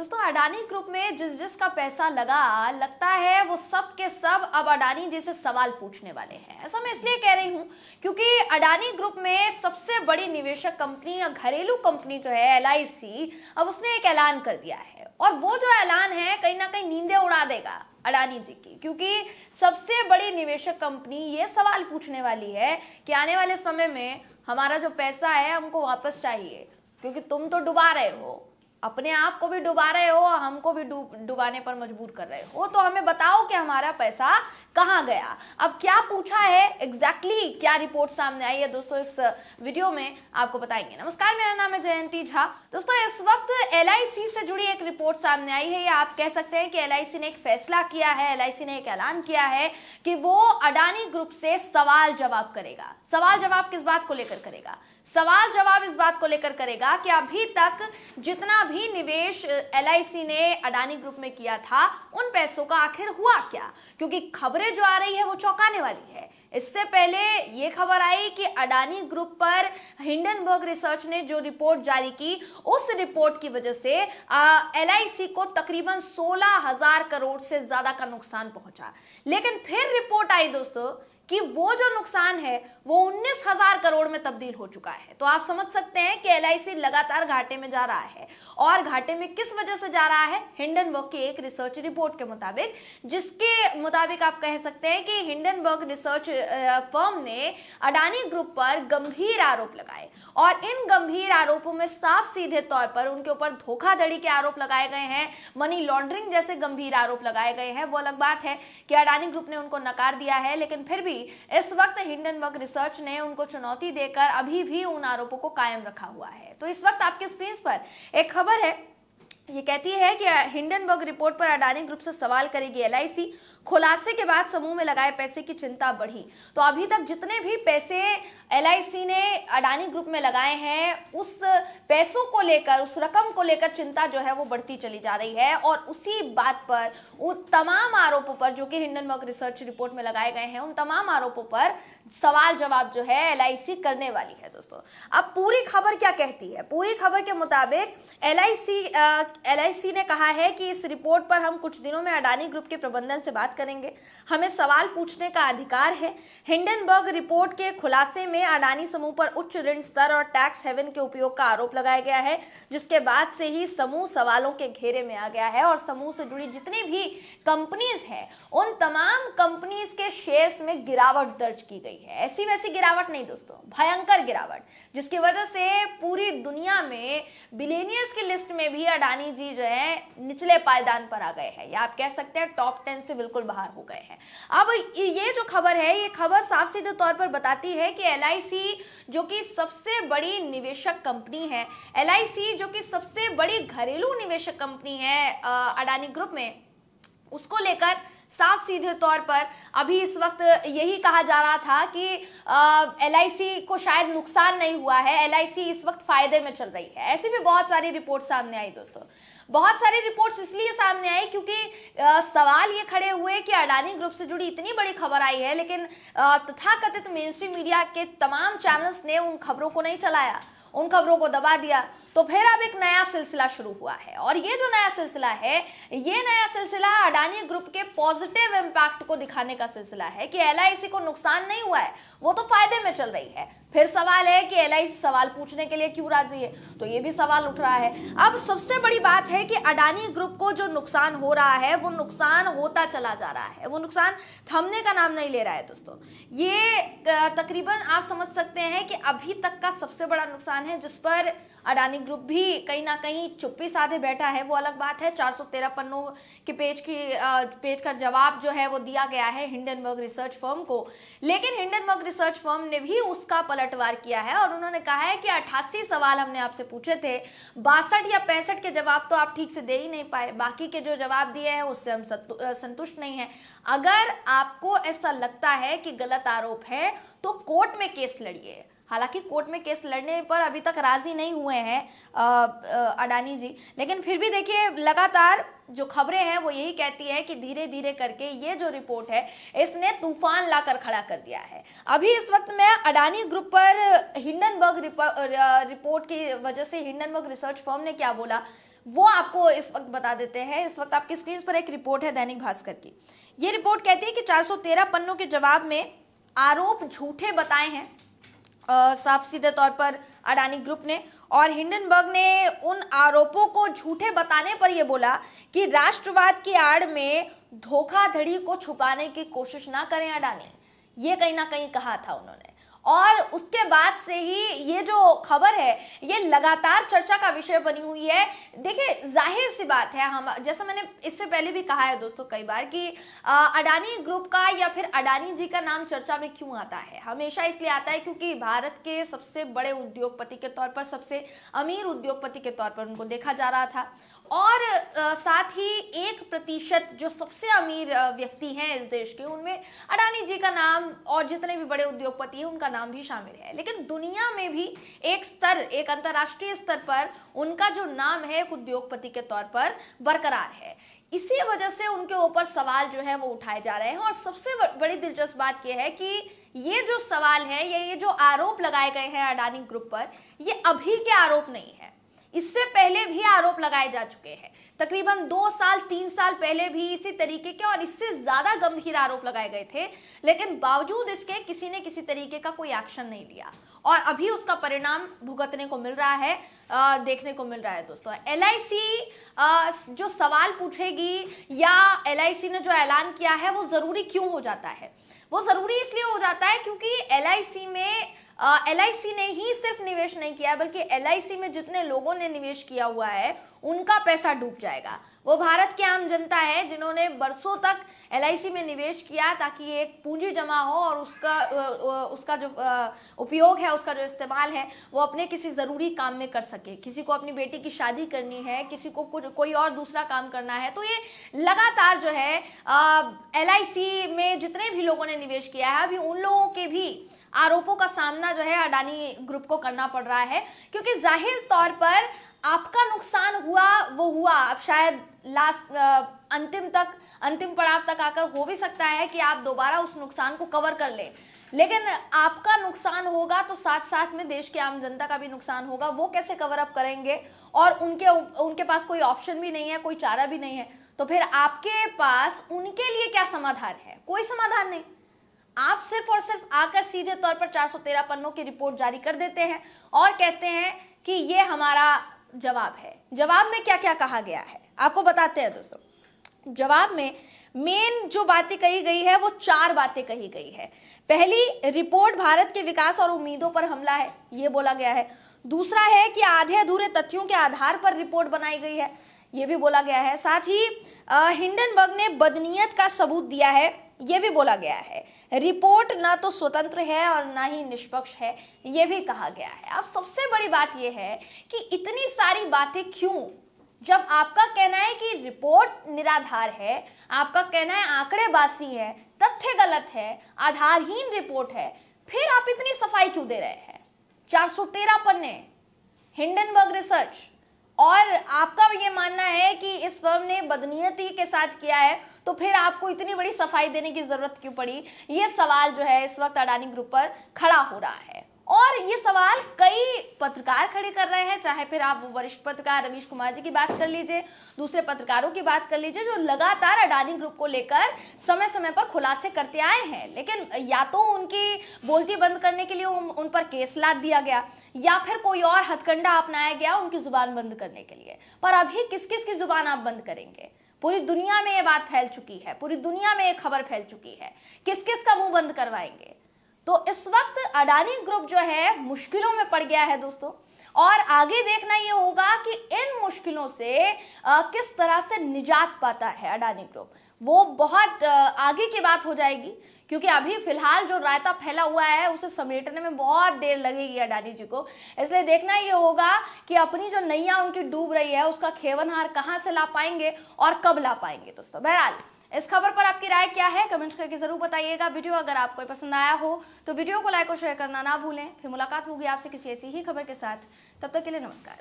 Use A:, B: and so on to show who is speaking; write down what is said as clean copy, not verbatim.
A: दोस्तों अडानी ग्रुप में जिस जिसका पैसा लगता है वो सब के सब अब अडानी जी से सवाल पूछने वाले हैं। ऐसा मैं इसलिए कह रही हूं क्योंकि अडानी ग्रुप में सबसे बड़ी निवेशक कंपनी या घरेलू कंपनी जो है एलआईसी, अब उसने एक ऐलान कर दिया है और वो जो ऐलान है कहीं ना कहीं नींदें उड़ा देगा अडानी जी की, क्योंकि सबसे बड़ी निवेशक कंपनी ये सवाल पूछने वाली है कि आने वाले समय में हमारा जो पैसा है हमको वापस चाहिए, क्योंकि तुम तो डुबा रहे हो, अपने आप को भी डुबा रहे हो, हमको भी डुबाने पर मजबूर कर रहे हो, तो हमें बताओ कि हमारा पैसा कहां गया। अब क्या पूछा है एग्जैक्टली क्या रिपोर्ट सामने आई है दोस्तों, इस वीडियो में आपको बताएंगे। नमस्कार, मेरा नाम है जयंती झा। दोस्तों इस वक्त एलआईसी से जुड़ी एक रिपोर्ट सामने आई है, या आप कह सकते हैं कि एलआईसी ने एक फैसला किया है, एलआईसी ने एक ऐलान किया है कि वो अडानी ग्रुप से सवाल जवाब करेगा। सवाल जवाब किस बात को लेकर करेगा? सवाल जवाब इस बात को लेकर करेगा कि अभी तक जितना भी निवेश एलआईसी ने अडानी ग्रुप में किया था उन पैसों का आखिर हुआ क्या, क्योंकि खबरें जो आ रही है वो चौंकाने वाली है। इससे पहले ये खबर आई कि अडानी ग्रुप पर हिंडनबर्ग रिसर्च ने जो रिपोर्ट जारी की, उस रिपोर्ट की वजह से एलआईसी को तकरीबन 16,000 करोड़ से ज्यादा का नुकसान पहुंचा। लेकिन फिर रिपोर्ट आई दोस्तों कि वो जो नुकसान है वो 19,000 करोड़ में तब्दील हो चुका है। तो आप समझ सकते हैं कि एलआईसी लगातार घाटे में जा रहा है, और घाटे में किस वजह से जा रहा है? हिंडनबर्ग की एक रिसर्च रिपोर्ट के मुताबिक, जिसके मुताबिक आप कह सकते हैं कि हिंडनबर्ग रिसर्च फर्म ने अडानी ग्रुप पर गंभीर आरोप लगाए, और इन गंभीर आरोपों में साफ सीधे तौर पर उनके ऊपर धोखाधड़ी के आरोप लगाए गए हैं, मनी लॉन्ड्रिंग जैसे गंभीर आरोप लगाए गए हैं। वो अलग बात है कि अडानी ग्रुप ने उनको नकार दिया है, लेकिन फिर भी इस वक्त हिंडनबर्ग रिसर्च ने उनको चुनौती देकर अभी भी उन आरोपों को कायम रखा हुआ है। तो इस वक्त आपके स्क्रीन पर एक खबर है, ये कहती है कि हिंडनबर्ग रिपोर्ट पर अडानी ग्रुप से सवाल करेगी एलआईसी, खुलासे के बाद समूह में लगाए पैसे की चिंता बढ़ी। तो अभी तक जितने भी पैसे एलआईसी ने अडानी ग्रुप में लगाए हैं, उस पैसों को लेकर, उस रकम को लेकर चिंता जो है वो बढ़ती चली जा रही है, और उसी बात पर, उन तमाम आरोपों पर जो कि हिंडनबर्ग रिसर्च रिपोर्ट में लगाए गए हैं, उन तमाम आरोपों पर सवाल जवाब जो है एलआईसी करने वाली है दोस्तों। अब पूरी खबर क्या कहती है? पूरी खबर के मुताबिक एलआईसी ने कहा है कि इस रिपोर्ट पर हम कुछ दिनों में अडानी ग्रुप के प्रबंधन से बात करेंगे, हमें सवाल पूछने का अधिकार है। हिंडनबर्ग रिपोर्ट के खुलासे में अडानी समूह पर उच्च ऋण स्तर और टैक्स हेवन के उपयोग का आरोप लगाया गया है, जिसके बाद से ही समूह सवालों के घेरे में आ गया है, और समूह से जुड़ी जितनी भी कंपनीज हैं उन तमाम कंपनीज के शेयर्स में गिरावट दर्ज की गई है। ऐसी वैसी गिरावट नहीं दोस्तों, भयंकर गिरावट, जिसकी वजह से पूरी दुनिया में बिलियनियर्स की लिस्ट में भी अडानी जी जो है निचले पायदान पर आ गए हैं, या आप कह सकते हैं टॉप 10 से बिल्कुल बाहर हो गए हैं। अब ये जो खबर है, ये खबर साफ सीधे तौर पर बताती है कि एलआईसी जो कि सबसे बड़ी निवेशक कंपनी है, एलआईसी जो कि सबसे बड़ी घरेलू निवेशक कंपनी है अडानी ग्रुप में, उसको लेकर साफ सीधे तौर पर अभी इस वक्त यही कहा जा रहा था कि एलआईसी को शायद नुकसान नहीं हुआ है, एलआईसी इस वक्त फायदे में चल रही है। ऐसी भी बहुत सारी रिपोर्ट सामने आई दोस्तों। बहुत सारी रिपोर्ट्स इसलिए सामने आई क्योंकि सवाल ये खड़े हुए कि अडानी ग्रुप से जुड़ी इतनी बड़ी खबर आई है, लेकिन तथाकथित मेन स्ट्रीम मीडिया के तमाम चैनल्स ने उन खबरों को नहीं चलाया, उन खबरों को दबा दिया। तो फिर अब एक नया सिलसिला शुरू हुआ है, और ये जो नया सिलसिला है, ये नया सिलसिला अडानी ग्रुप के पॉजिटिव इंपैक्ट को दिखाने का सिलसिला है कि एलआईसी को नुकसान नहीं हुआ है, वो तो फायदे में चल रही है। फिर सवाल है कि एलआईसी सवाल पूछने के लिए क्यों राजी है, तो ये भी सवाल उठ रहा है। अब सबसे बड़ी बात है कि अडानी ग्रुप को जो नुकसान हो रहा है वो नुकसान होता चला जा रहा है, वो नुकसान थमने का नाम नहीं ले रहा है दोस्तों। ये तकरीबन आप समझ सकते हैं कि अभी तक का सबसे बड़ा नुकसान है, जिस पर अडानी ग्रुप भी कहीं ना कहीं चुप्पी साधे बैठा है। वो अलग बात है, 413 पन्नों के पेज का जवाब जो है वो दिया गया है हिंडनबर्ग रिसर्च फर्म को, लेकिन हिंडनबर्ग रिसर्च फर्म ने भी उसका पलटवार किया है, और उन्होंने कहा है कि 88 सवाल हमने आपसे पूछे थे, 62 या 65 के जवाब तो आप ठीक से दे ही नहीं पाए, बाकी के जो जवाब दिए हैं उससे हम संतुष्ट नहीं है। अगर आपको ऐसा लगता है कि गलत आरोप है तो कोर्ट में केस लड़िए। हालांकि कोर्ट में केस लड़ने पर अभी तक राजी नहीं हुए हैं अडानी जी, लेकिन फिर भी देखिए लगातार जो खबरें हैं वो यही कहती है कि धीरे धीरे करके ये जो रिपोर्ट है इसने तूफान लाकर खड़ा कर दिया है। अभी इस वक्त मैं अडानी ग्रुप पर हिंडनबर्ग रिपोर्ट की वजह से हिंडनबर्ग रिसर्च फर्म ने क्या बोला वो आपको इस वक्त बता देते हैं। इस वक्त आपकी स्क्रीन पर एक रिपोर्ट है दैनिक भास्कर की। ये रिपोर्ट कहती है कि 413 पन्नों के जवाब में आरोप झूठे बताए हैं साफ सीधे तौर पर अडानी ग्रुप ने, और हिंडनबर्ग ने उन आरोपों को झूठे बताने पर यह बोला कि राष्ट्रवाद की आड़ में धोखाधड़ी को छुपाने की कोशिश ना करें अडानी, ये कहीं ना कहीं कहा था उन्होंने। और उसके बाद से ही ये जो खबर है ये लगातार चर्चा का विषय बनी हुई है। देखिए जाहिर सी बात है, हम जैसे मैंने इससे पहले भी कहा है दोस्तों कई बार कि अडानी ग्रुप का या फिर अडानी जी का नाम चर्चा में क्यों आता है, हमेशा इसलिए आता है क्योंकि भारत के सबसे बड़े उद्योगपति के तौर पर, सबसे अमीर उद्योगपति के तौर पर उनको देखा जा रहा था, और साथ ही 1% जो सबसे अमीर व्यक्ति हैं इस देश के, उनमें अडानी जी का नाम और जितने भी बड़े उद्योगपति हैं उनका नाम भी शामिल है। लेकिन दुनिया में भी एक स्तर, एक अंतर्राष्ट्रीय स्तर पर उनका जो नाम है एक उद्योगपति के तौर पर बरकरार है। इसी वजह से उनके ऊपर सवाल जो है वो उठाए जा रहे हैं। और सबसे बड़ी दिलचस्प बात यह है कि ये जो सवाल है, ये जो आरोप लगाए गए हैं अडानी ग्रुप पर, ये अभी के आरोप नहीं है, इससे पहले भी आरोप लगाए जा चुके हैं। तकरीबन 2 साल 3 साल पहले भी इसी तरीके के और इससे ज्यादा गंभीर आरोप लगाए गए थे, लेकिन बावजूद इसके किसी ने किसी तरीके का कोई एक्शन नहीं लिया, और अभी उसका परिणाम भुगतने को मिल रहा है, देखने को मिल रहा है दोस्तों। LIC जो सवाल पूछेगी या LIC ने जो ऐलान किया है वो जरूरी क्यों हो जाता है? वो जरूरी इसलिए हो जाता है क्योंकि LIC ने ही सिर्फ निवेश नहीं किया, बल्कि LIC में जितने लोगों ने निवेश किया हुआ है उनका पैसा डूब जाएगा। वो भारत की आम जनता है जिन्होंने बरसों तक LIC में निवेश किया ताकि एक पूंजी जमा हो और उसका जो उपयोग है, उसका जो इस्तेमाल है वो अपने किसी ज़रूरी काम में कर सके। किसी को अपनी बेटी की शादी करनी है, किसी को कोई और दूसरा काम करना है, तो ये लगातार जो है LIC में जितने भी लोगों ने निवेश किया है, अभी उन लोगों के भी आरोपों का सामना जो है अडानी ग्रुप को करना पड़ रहा है। क्योंकि जाहिर तौर पर आपका नुकसान हुआ वो हुआ, अब शायद अंतिम पड़ाव तक आकर हो भी सकता है कि आप दोबारा उस नुकसान को कवर कर लें, लेकिन आपका नुकसान होगा तो साथ साथ में देश की आम जनता का भी नुकसान होगा। वो कैसे कवर अप करेंगे? और उनके पास कोई ऑप्शन भी नहीं है, कोई चारा भी नहीं है, तो फिर आपके पास उनके लिए क्या समाधान है? कोई समाधान नहीं। आप सिर्फ और सिर्फ आकर सीधे तौर पर 413 पन्नों की रिपोर्ट जारी कर देते हैं और कहते हैं कि ये हमारा जवाब है। जवाब में क्या क्या कहा गया है आपको बताते हैं दोस्तों। जवाब में मेन जो बातें कही गई है वो 4 बातें कही गई है। पहली, रिपोर्ट भारत के विकास और उम्मीदों पर हमला है, ये बोला गया है। दूसरा है कि आधे अधूरे तथ्यों के आधार पर रिपोर्ट बनाई गई है, ये भी बोला गया है। साथ ही हिंडनबर्ग ने बदनीयत का सबूत दिया है, ये भी बोला गया है। रिपोर्ट ना तो स्वतंत्र है और ना ही निष्पक्ष है, ये भी कहा गया है। अब सबसे बड़ी बात यह है कि इतनी सारी बातें क्यों, जब आपका कहना है कि रिपोर्ट निराधार है, आपका कहना है आंकड़ेबाजी है, तथ्य गलत है, आधारहीन रिपोर्ट है, फिर आप इतनी सफाई क्यों दे रहे हैं? 413 पन्ने, हिंडनबर्ग रिसर्च, और आपका ये मानना है कि इस फर्म ने बदनीयती के साथ किया है, तो फिर आपको इतनी बड़ी सफाई देने की जरूरत क्यों पड़ी? ये सवाल जो है इस वक्त अडानी ग्रुप पर खड़ा हो रहा है, और ये सवाल कई पत्रकार खड़े कर रहे हैं, चाहे फिर आप वरिष्ठ पत्रकार रवीश कुमार जी की बात कर लीजिए, दूसरे पत्रकारों की बात कर लीजिए, जो लगातार अडानी ग्रुप को लेकर समय समय पर खुलासे करते आए हैं। लेकिन या तो उनकी बोलती बंद करने के लिए उन पर केस लाद दिया गया, या फिर कोई और हथकंडा अपनाया गया उनकी जुबान बंद करने के लिए। पर अभी किस किस की जुबान आप बंद करेंगे? पूरी दुनिया में ये बात फैल चुकी है, पूरी दुनिया में ये खबर फैल चुकी है, किस किस का मुंह बंद करवाएंगे? तो इस वक्त अडानी ग्रुप जो है मुश्किलों में पड़ गया है दोस्तों, और आगे देखना ये होगा कि इन मुश्किलों से किस तरह से निजात पाता है अडानी ग्रुप। वो बहुत आगे की बात हो जाएगी, क्योंकि अभी फिलहाल जो रायता फैला हुआ है उसे समेटने में बहुत देर लगेगी अडानी जी को। इसलिए देखना ये होगा कि अपनी जो नैया उनकी डूब रही है उसका खेवनहार कहां से ला पाएंगे और कब ला पाएंगे दोस्तों। बहरहाल इस खबर पर आपकी राय क्या है, कमेंट करके जरूर बताइएगा। वीडियो अगर आपको पसंद आया हो तो वीडियो को लाइक और शेयर करना ना भूलें। फिर मुलाकात होगी आपसे किसी ऐसी ही खबर के साथ, तब तक के लिए नमस्कार।